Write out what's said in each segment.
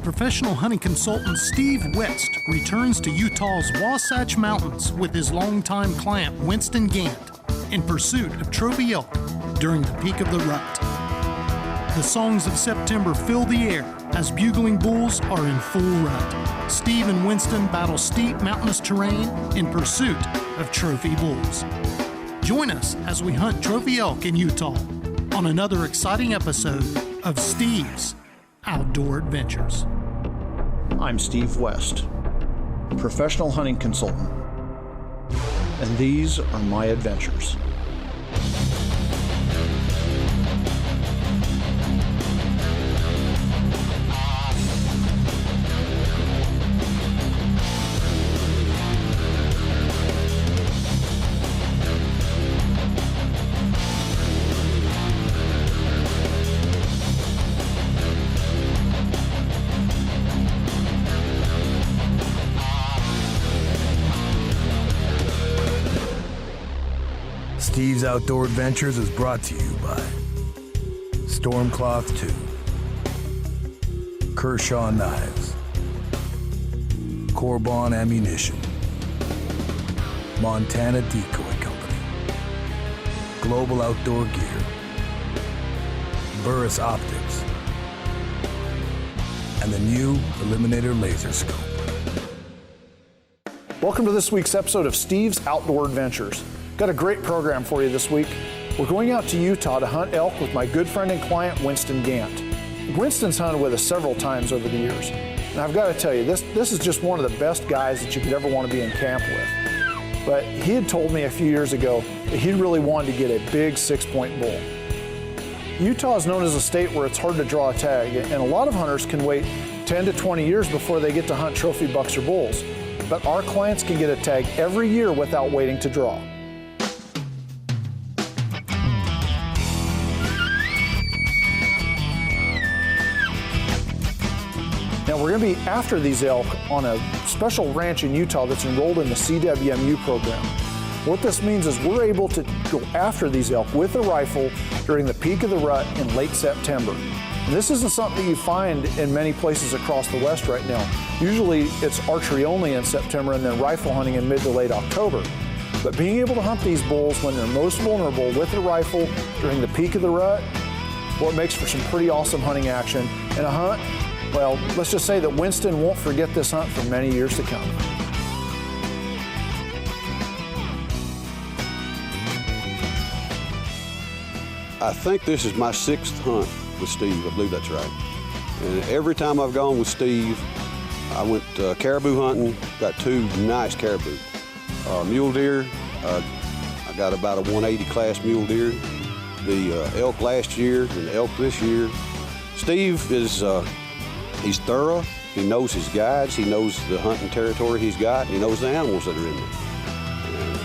Professional hunting consultant Steve West returns to Utah's Wasatch Mountains with his longtime client Winston Gant in pursuit of trophy elk during the peak of the rut. The songs of September fill the air as bugling bulls are in full rut. Steve and Winston battle steep mountainous terrain in pursuit of trophy bulls. Join us as we hunt trophy elk in Utah on another exciting episode of Steve's Outdoor Adventures. I'm Steve West, professional hunting consultant, and these are my adventures. Steve's Outdoor Adventures is brought to you by Stormcloth 2, Kershaw Knives, Corbon Ammunition, Montana Decoy Company, Global Outdoor Gear, Burris Optics, and the new Eliminator Laser Scope. Welcome to this week's episode of Steve's Outdoor Adventures. Got a great program for you this week. We're going out to Utah to hunt elk with my good friend and client, Winston Gant. Winston's hunted with us several times over the years. And I've got to tell you, this is just one of the best guys that you could ever want to be in camp with. But he had told me a few years ago that he really wanted to get a big 6-point bull. Utah is known as a state where it's hard to draw a tag, and a lot of hunters can wait 10 to 20 years before they get to hunt trophy bucks or bulls. But our clients can get a tag every year without waiting to draw. Now we're going to be after these elk on a special ranch in Utah that's enrolled in the CWMU program. What this means is we're able to go after these elk with a rifle during the peak of the rut in late September. And this isn't something you find in many places across the West right now. Usually it's archery only in September and then rifle hunting in mid to late October. But being able to hunt these bulls when they're most vulnerable with a rifle during the peak of the rut, well, it makes for some pretty awesome hunting action and a hunt. Well, let's just say that Winston won't forget this hunt for many years to come. I think this is my 6th hunt with Steve. I believe that's right. And every time I've gone with Steve, I went caribou hunting, got 2 nice caribou. Mule deer, I got about a 180 class mule deer. The elk last year and the elk this year. Steve is he's thorough. He knows his guides. He knows the hunting territory he's got. He knows the animals that are in there.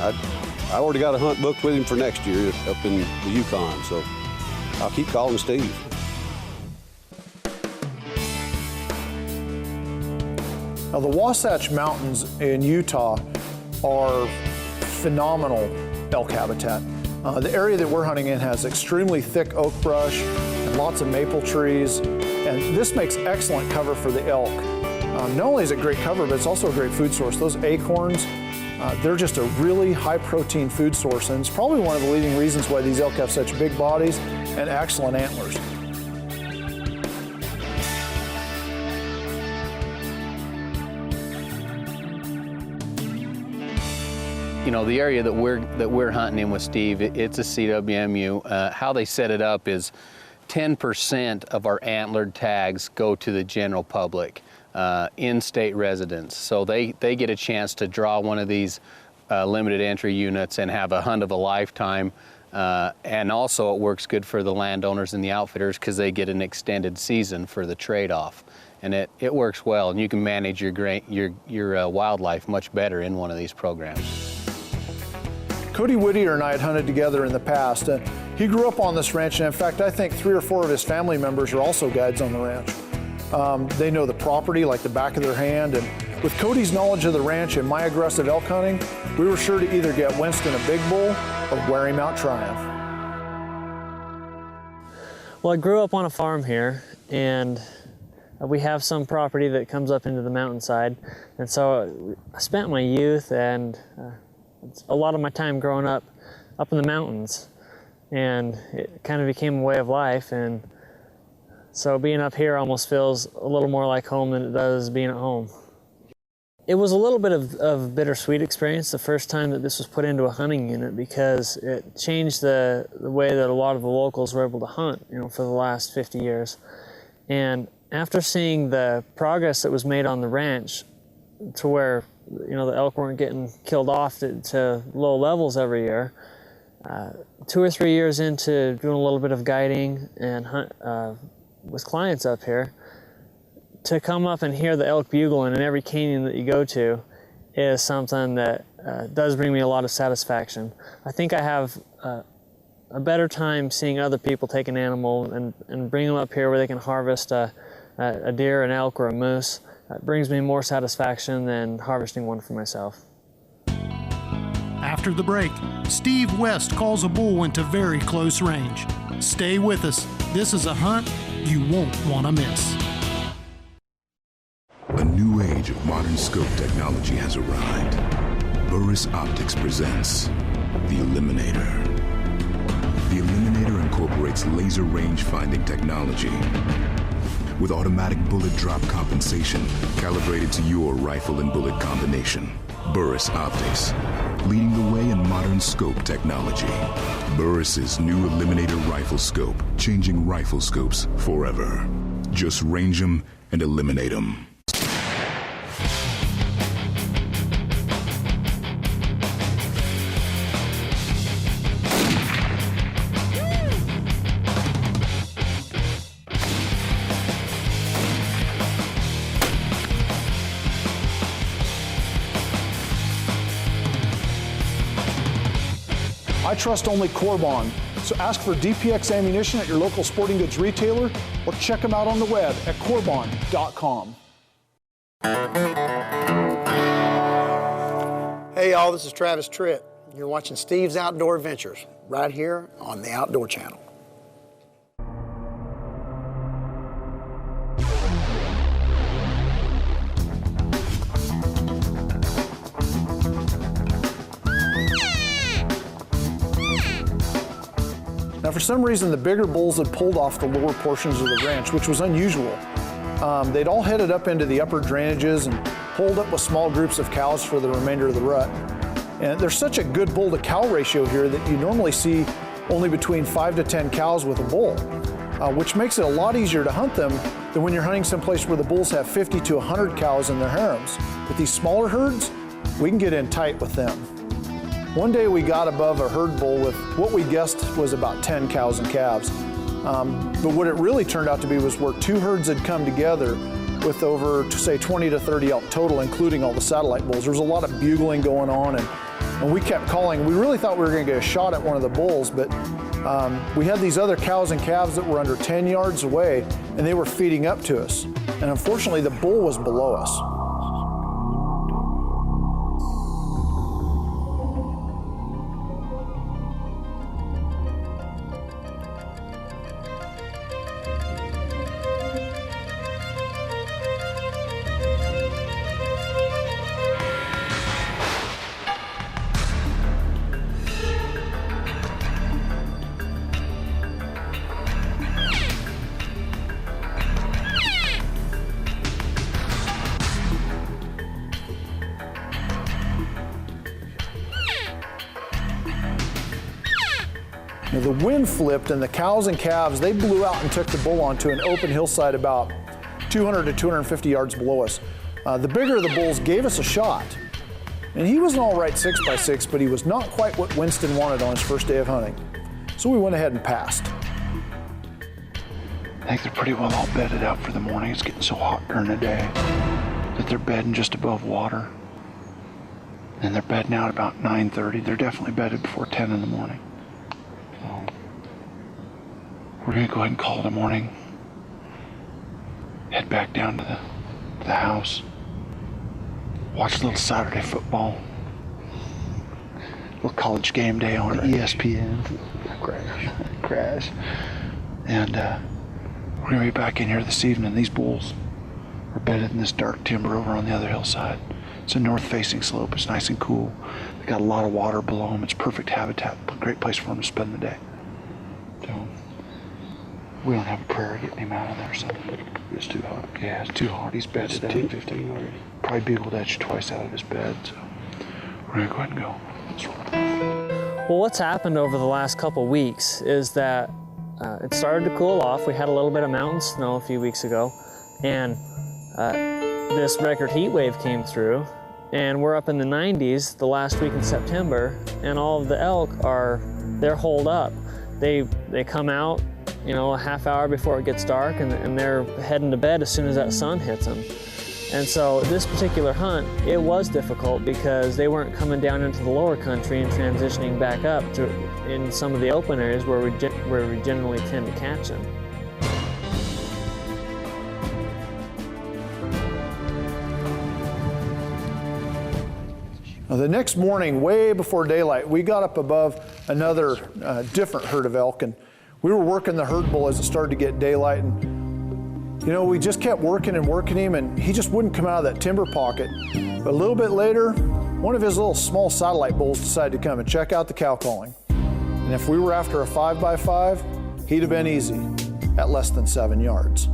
And I already got a hunt booked with him for next year up in the Yukon, so I'll keep calling Steve. Now the Wasatch Mountains in Utah are phenomenal elk habitat. The area that we're hunting in has extremely thick oak brush and lots of maple trees. And this makes excellent cover for the elk. Not only is it great cover, but it's also a great food source. Those acorns, they're just a really high protein food source, and it's probably one of the leading reasons why these elk have such big bodies and excellent antlers. You know, the area that we're hunting in with Steve, it's a CWMU. How they set it up is 10% of our antlered tags go to the general public, in-state residents. So they get a chance to draw one of these limited entry units and have a hunt of a lifetime. And also it works good for the landowners and the outfitters because they get an extended season for the trade-off. And it works well, and you can manage your wildlife much better in one of these programs. Cody Whittier and I had hunted together in the past. He grew up on this ranch, and in fact, I think 3 or 4 of his family members are also guides on the ranch. They know the property like the back of their hand, and with Cody's knowledge of the ranch and my aggressive elk hunting, we were sure to either get Winston a big bull or wear him out Triumph. Well, I grew up on a farm here, and We have some property that comes up into the mountainside, and so I spent my youth and a lot of my time growing up in the mountains, and it kind of became a way of life, and so being up here almost feels a little more like home than it does being at home. It was a little bit of bittersweet experience the first time that this was put into a hunting unit, because it changed the way that a lot of the locals were able to hunt, for the last 50 years. And after seeing the progress that was made on the ranch to where, the elk weren't getting killed off to low levels every year, 2 or 3 years into doing a little bit of guiding and hunt with clients up here, to come up and hear the elk bugling in every canyon that you go to is something that does bring me a lot of satisfaction. I think I have a better time seeing other people take an animal and bring them up here where they can harvest a deer, an elk, or a moose. It brings me more satisfaction than harvesting one for myself. After the break, Steve West calls a bull into very close range. Stay with us. This is a hunt you won't want to miss. A new age of modern scope technology has arrived. Burris Optics presents the Eliminator. The Eliminator incorporates laser range finding technology with automatic bullet drop compensation calibrated to your rifle and bullet combination. Burris Optics, leading the way in modern scope technology. Burris's new Eliminator rifle scope, changing rifle scopes forever. Just range them and eliminate them. I trust only Corbon, so ask for DPX ammunition at your local sporting goods retailer or check them out on the web at corbon.com. Hey y'all, this is Travis Tritt. You're watching Steve's Outdoor Adventures right here on the Outdoor Channel. Now, for some reason, the bigger bulls had pulled off the lower portions of the ranch, which was unusual. They'd all headed up into the upper drainages and pulled up with small groups of cows for the remainder of the rut. And there's such a good bull to cow ratio here that you normally see only between 5 to 10 cows with a bull, which makes it a lot easier to hunt them than when you're hunting someplace where the bulls have 50 to 100 cows in their harems. With these smaller herds, we can get in tight with them. One day we got above a herd bull with what we guessed was about 10 cows and calves. But what it really turned out to be was where two herds had come together with over, say, 20 to 30 elk total, including all the satellite bulls. There was a lot of bugling going on, and we kept calling. We really thought we were going to get a shot at one of the bulls, but we had these other cows and calves that were under 10 yards away, and they were feeding up to us. And unfortunately, the bull was below us. Now, the wind flipped and the cows and calves, they blew out and took the bull onto an open hillside about 200 to 250 yards below us. The bigger of the bulls gave us a shot. And he was an all right 6x6, but he was not quite what Winston wanted on his first day of hunting. So we went ahead and passed. I think they're pretty well all bedded out for the morning. It's getting so hot during the day that they're bedding just above water. And they're bedding out about 9:30. They're definitely bedded before 10 in the morning. So we're gonna go ahead and call it a morning. Head back down to the house. Watch a little Saturday football. A little college game day on ESPN. Crash. And we're gonna be back in here this evening. These bulls, are bedded in this dark timber over on the other hillside. It's a north-facing slope. It's nice and cool. They got a lot of water below them. It's perfect habitat. Great place for them to spend the day. So we don't have a prayer getting him out of there. So It's too hot. yeah, it's too hot. He's bedded down. 10, 15 already. Probably bugled at you twice out of his bed. So we're gonna go ahead and go. Well, what's happened over the last couple weeks is that it started to cool off. We had a little bit of mountain snow a few weeks ago, and this record heat wave came through, and we're up in the 90s the last week in September, and all of the elk they're holed up. They come out, you know, a half hour before it gets dark, and they're heading to bed as soon as that sun hits them. And so this particular hunt, it was difficult because they weren't coming down into the lower country and transitioning back up to in some of the open areas where we generally tend to catch them. Now, the next morning, way before daylight, we got up above another different herd of elk, and we were working the herd bull as it started to get daylight, and you know, we just kept working and working him, and he just wouldn't come out of that timber pocket. But a little bit later, one of his little small satellite bulls decided to come and check out the cow calling. And if we were after a 5x5, he'd have been easy at less than 7 yards.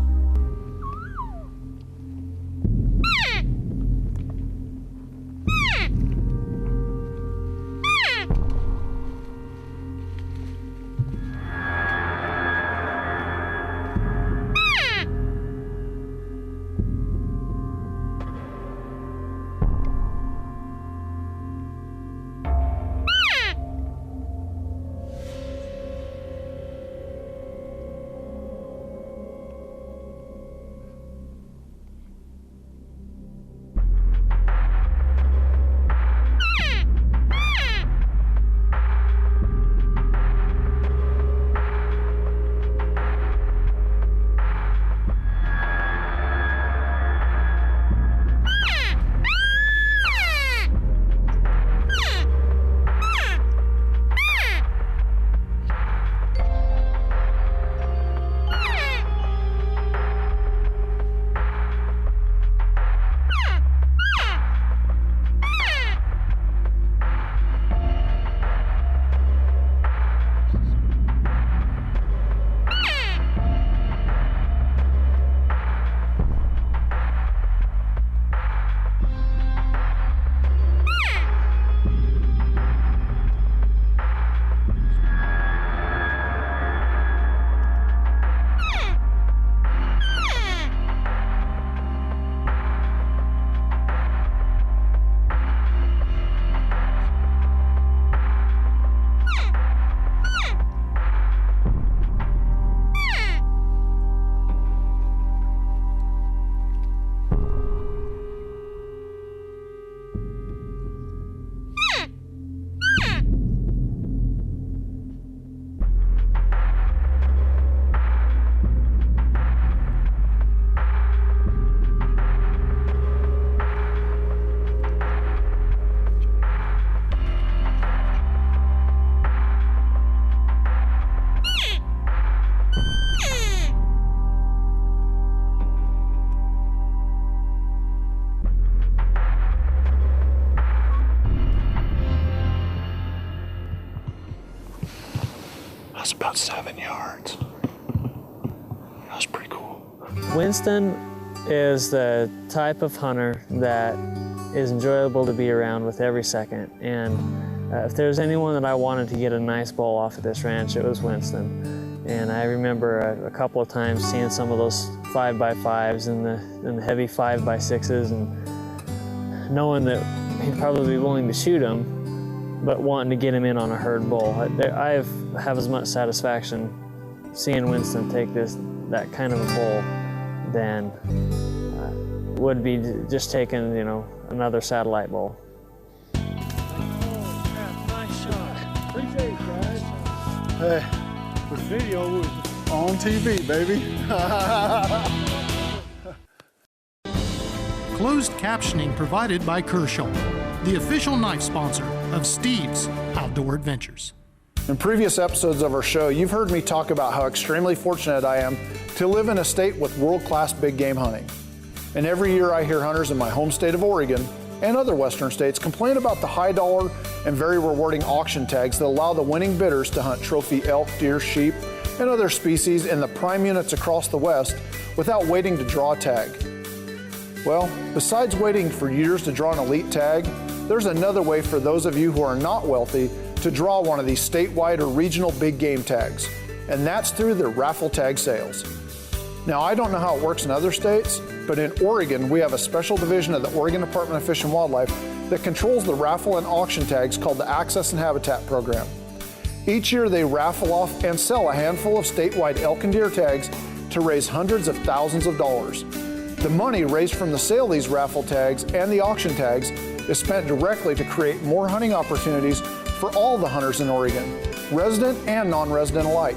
That's about 7 yards. That was pretty cool. Winston is the type of hunter that is enjoyable to be around with every second. And if there's anyone that I wanted to get a nice bull off at this ranch, it was Winston. And I remember a couple of times seeing some of those 5x5s and the heavy 5x6s, and knowing that he'd probably be willing to shoot them, but wanting to get him in on a herd bull. I have as much satisfaction seeing Winston take that kind of a bull than would be just taking, you know, another satellite bull. Oh, yeah, nice shot. Appreciate it, guys. Hey, the video was on TV, baby. Closed captioning provided by Kershaw, the official knife sponsor of Steve's Outdoor Adventures. In previous episodes of our show, you've heard me talk about how extremely fortunate I am to live in a state with world-class big game hunting. And every year I hear hunters in my home state of Oregon and other western states complain about the high dollar and very rewarding auction tags that allow the winning bidders to hunt trophy elk, deer, sheep, and other species in the prime units across the West without waiting to draw a tag. Well, besides waiting for years to draw an elite tag, there's another way for those of you who are not wealthy to draw one of these statewide or regional big game tags, and that's through the raffle tag sales. Now, I don't know how it works in other states, but in Oregon, we have a special division of the Oregon Department of Fish and Wildlife that controls the raffle and auction tags called the Access and Habitat Program. Each year, they raffle off and sell a handful of statewide elk and deer tags to raise hundreds of thousands of dollars. The money raised from the sale of these raffle tags and the auction tags is spent directly to create more hunting opportunities for all the hunters in Oregon, resident and non-resident alike.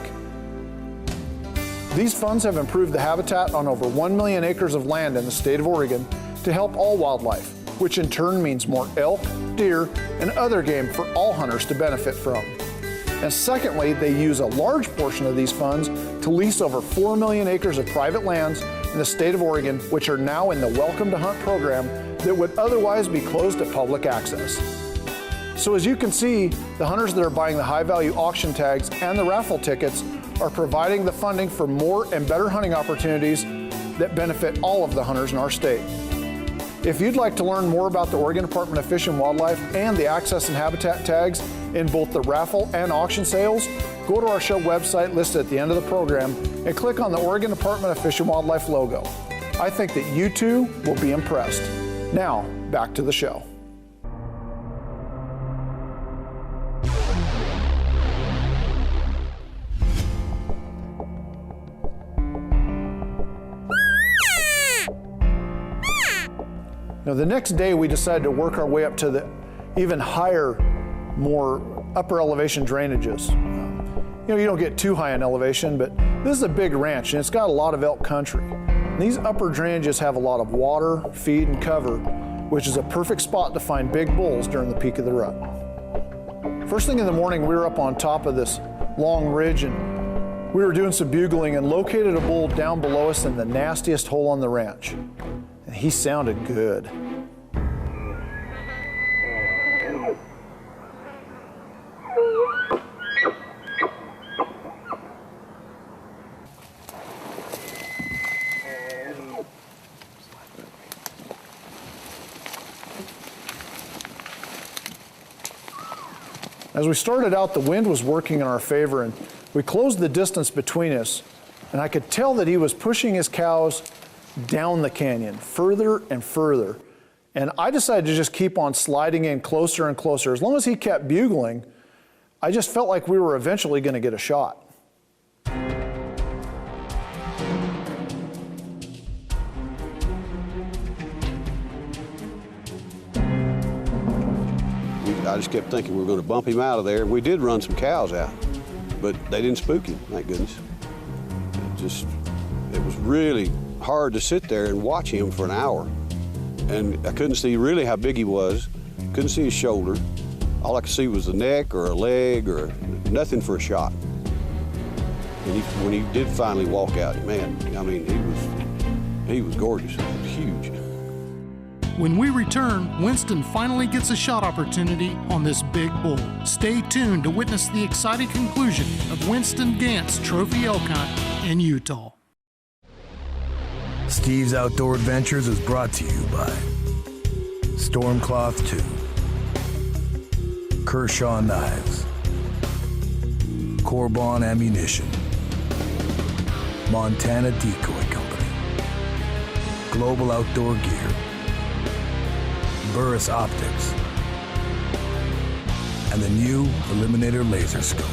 These funds have improved the habitat on over 1 million acres of land in the state of Oregon to help all wildlife, which in turn means more elk, deer, and other game for all hunters to benefit from. And secondly, they use a large portion of these funds to lease over 4 million acres of private lands in the state of Oregon, which are now in the Welcome to Hunt program that would otherwise be closed to public access. So as you can see, the hunters that are buying the high-value auction tags and the raffle tickets are providing the funding for more and better hunting opportunities that benefit all of the hunters in our state. If you'd like to learn more about the Oregon Department of Fish and Wildlife and the Access and Habitat tags in both the raffle and auction sales, go to our show website listed at the end of the program and click on the Oregon Department of Fish and Wildlife logo. I think that you too will be impressed. Now, back to the show. Now, the next day we decided to work our way up to the even higher, more upper elevation drainages. You don't get too high in elevation, but this is a big ranch and it's got a lot of elk country. And these upper drainages have a lot of water, feed, and cover, which is a perfect spot to find big bulls during the peak of the rut. First thing in the morning, we were up on top of this long ridge and we were doing some bugling and located a bull down below us in the nastiest hole on the ranch. And he sounded good. As we started out, the wind was working in our favor and we closed the distance between us, and I could tell that he was pushing his cows down the canyon, further and further. And I decided to just keep on sliding in closer and closer. As long as he kept bugling, I just felt like we were eventually going to get a shot. I just kept thinking we were going to bump him out of there. We did run some cows out, but they didn't spook him, thank goodness. It was really hard to sit there and watch him for an hour. And I couldn't see really how big he was, couldn't see his shoulder. All I could see was the neck or a leg or nothing for a shot. And when he did finally walk out, man, I mean, he was gorgeous, huge. When we return, Winston finally gets a shot opportunity on this big bull. Stay tuned to witness the exciting conclusion of Winston Gant's trophy elk hunt in Utah. Steve's Outdoor Adventures is brought to you by Stormcloth 2, Kershaw Knives, Corbon Ammunition, Montana Decoy Company, Global Outdoor Gear, Burris Optics, and the new Eliminator Laser Scope.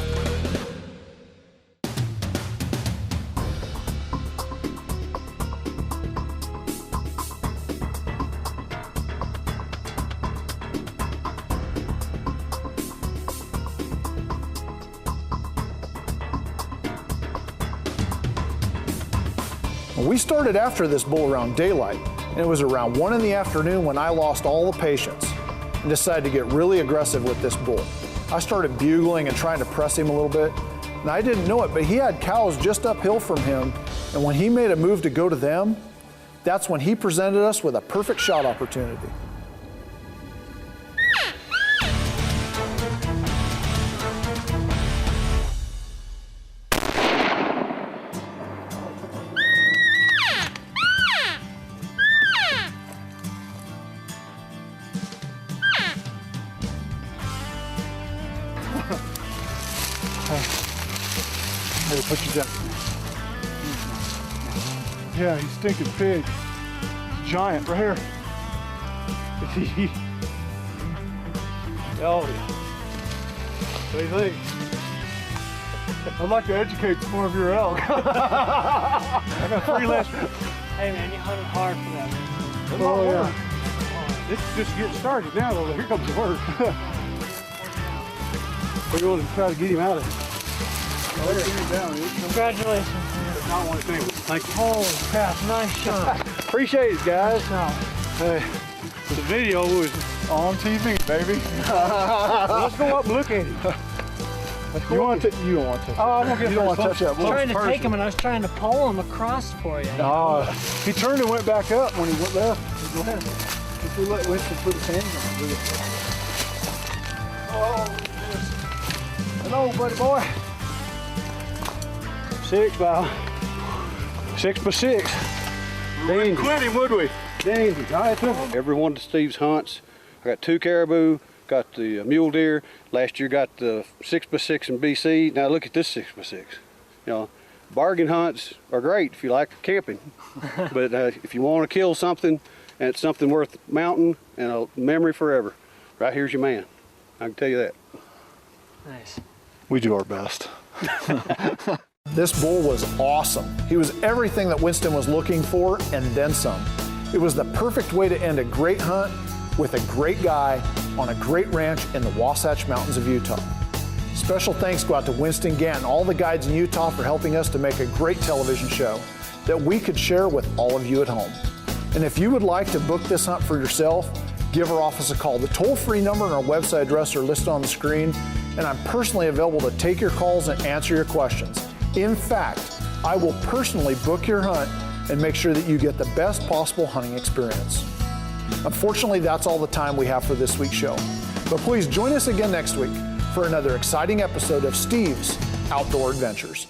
We started after this bull around daylight, and it was around 1 in the afternoon when I lost all the patience and decided to get really aggressive with this bull. I started bugling and trying to press him a little bit, and I didn't know it, but he had cows just uphill from him, and when he made a move to go to them, That's when he presented us with a perfect shot opportunity. Hey, put you down. Yeah, he's stinking pig. Giant right here. Oh, yeah. What do you think? I'd like to educate some more of your elk. I got 3 lessons. Hey man, you hunted hard for that. Oh yeah. This is just getting started now though. Here comes the work. We're going to try to get him out of it. Congratulations, man. Not one thing. Thank you. Holy crap, nice shot. Appreciate it, guys. No. Hey, the video was on TV, baby. Let's go up and look at him. You want to? You don't want to. Oh, I'm gonna get you don't want to touch that. I was trying to take him and I was trying to pull him across for you. Oh, he turned and went back up when he went left. Go ahead. If we let Winston put his hands on him. Oh, hello, buddy boy. 6 by 6. We wouldn't quit him, would we? Dandy. Every one of Steve's hunts, I got 2 caribou, got the mule deer. Last year got the 6x6 in BC. Now look at this 6x6. You know, bargain hunts are great if you like camping, but if you want to kill something and it's something worth mounting and a memory forever, right here's your man. I can tell you that. Nice. We do our best. This bull was awesome. He was everything that Winston was looking for and then some. It was the perfect way to end a great hunt with a great guy on a great ranch in the Wasatch Mountains of Utah. Special thanks go out to Winston, Gant, and all the guides in Utah for helping us to make a great television show that we could share with all of you at home. And if you would like to book this hunt for yourself, give our office a call. The toll-free number and our website address are listed on the screen, and I'm personally available to take your calls and answer your questions. In fact, I will personally book your hunt and make sure that you get the best possible hunting experience. Unfortunately, that's all the time we have for this week's show. But please join us again next week for another exciting episode of Steve's Outdoor Adventures.